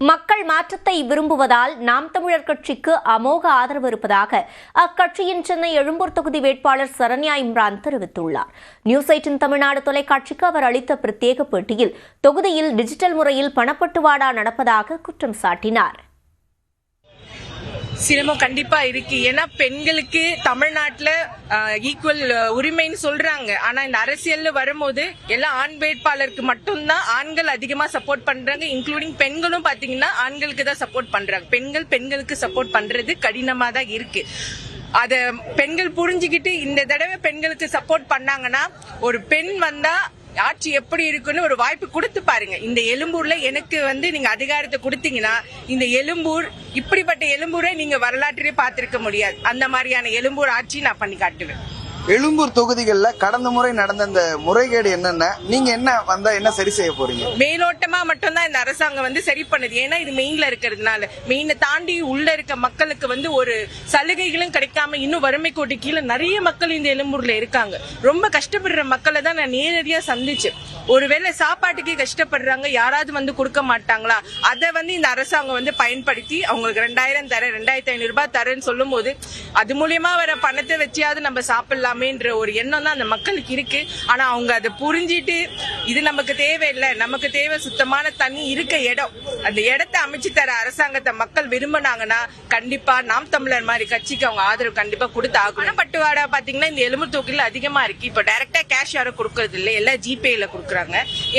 மக்கள் மாற்றத்தை விரும்புவதால் நாம் தமிழர் கட்சிக்கு அமோக ஆதரவு இருப்பதாக அக்கட்சியின் சென்னை எழும்பூர் தொகுதி வேட்பாளர் சரண்யா இம்ரான் தெரிவித்துள்ளார். நியூஸ் 18 தமிழ்நாடு தொலைக்காட்சிக்கு அவர் அளித்த பிரத்யேக பேட்டியில் தொகுதியில் டிஜிட்டல் முறையில் பணப்பட்டுவாடா நடப்பதாக குற்றம் சாட்டினார். சிரமம் கண்டிப்பா இருக்கு. ஏன்னா பெண்களுக்கு தமிழ்நாட்டுல ஈக்குவல் உரிமைன்னு சொல்றாங்க. ஆனா இந்த அரசியல்ல வரும்போது எல்லாம் ஆண் வேட்பாளருக்கு மட்டும்தான் ஆண்கள் அதிகமா சப்போர்ட் பண்றாங்க. இன்க்ளூடிங் பெண்களும் பாத்தீங்கன்னா ஆண்களுக்கு தான் சப்போர்ட் பண்றாங்க. பெண்களுக்கு சப்போர்ட் பண்றது கடினமா தான் இருக்கு. அத பெண்கள் புரிஞ்சுக்கிட்டு இந்த தடவை பெண்களுக்கு சப்போர்ட் பண்ணாங்கன்னா ஒரு பெண் வந்தா ஆட்சி எப்படி இருக்குன்னு ஒரு வாய்ப்பு கொடுத்து பாருங்க. இந்த எழும்பூர்ல எனக்கு நீங்க அதிகாரத்தை கொடுத்தீங்கன்னா இந்த எழும்பூர் இப்படிப்பட்ட எழும்பூரை நீங்க வரலாற்றிலே பார்த்திருக்க முடியாது. அந்த மாதிரியான எழும்பூர் ஆட்சி நான் பண்ணி காட்டுவேன். எழும்பூர் தொகுதிகள்ல கடந்த முறை நடந்த இந்த முறைகேடு என்னென்ன, நீங்க என்ன வந்தா என்ன சரி செய்ய போறீங்க? மேலோட்டமா மட்டும்தான் இந்த அரசாங்கம் சரி பண்ணுது. ஏன்னா இது மெயின்ல இருக்கிறதுனால மெயினை தாண்டி உள்ள இருக்க மக்களுக்கு ஒரு சலுகைகளும் கிடைக்காம இன்னும் வறுமை கோட்டு கீழே நிறைய மக்கள் இந்த எழும்பூர்ல இருக்காங்க. ரொம்ப கஷ்டப்படுற மக்களை தான் நான் நேரடியா சந்திச்சேன். ஒருவேளை சாப்பாட்டுக்கே கஷ்டப்படுறாங்க, யாராவது கொடுக்க மாட்டாங்களா? அதை இந்த அரசாங்கம் பயன்படுத்தி அவங்களுக்கு 2000 தரேன் 2500 ரூபாய் தரேன்னு சொல்லும் போது அது மூலியமா வர பணத்தை வச்சியாவது நம்ம சாப்பிடலாமேன்ற ஒரு எண்ணம் தான் அந்த மக்களுக்கு இருக்கு. ஆனா அவங்க அதை புரிஞ்சிட்டு இது நமக்கு தேவையில்லை, நமக்கு தேவை சுத்தமான தண்ணி இருக்க இடம், அந்த இடத்தை அமைச்சு தர அரசாங்கத்தை மக்கள் விரும்பினாங்கன்னா கண்டிப்பா நாம் தமிழர் மாதிரி கட்சிக்கு அவங்க ஆதரவு கண்டிப்பா கொடுத்து ஆகும். பணப்பட்டுவாடா பாத்தீங்கன்னா இந்த எழும்பூர் தொகுதியில அதிகமா இருக்கு. இப்ப டைரக்டா கேஷ் யாரும் கொடுக்கறது இல்லை, எல்லாம் ஜிபேல கொடுக்குறாங்க.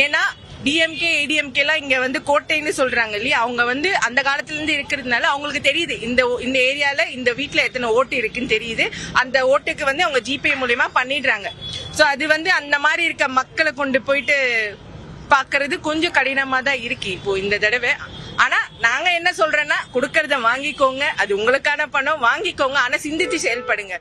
ஏன்னா டிஎம்கே ஏடிஎம்கே எல்லாம் இங்க கோட்டைன்னு சொல்றாங்க இல்லையா, அவங்க அந்த காலத்துல இருந்து இருக்கிறதுனால அவங்களுக்கு தெரியுது இந்த ஏரியால இந்த வீட்டுல எத்தனை ஓட்டு இருக்குன்னு தெரியுது. அந்த ஓட்டுக்கு அவங்க ஜிபே மூலியமா பண்ணிடுறாங்க. சோ அது அந்த மாதிரி இருக்க மக்களை கொண்டு போயிட்டு பாக்குறது கொஞ்சம் கடினமா தான் இருக்கு இப்போ இந்த தடவை. ஆனா நாங்க என்ன சொல்றேன்னா கொடுக்கறத வாங்கிக்கோங்க, அது உங்களுக்கான பணம், வாங்கிக்கோங்க, ஆனா சிந்திச்சு செயல்படுங்க.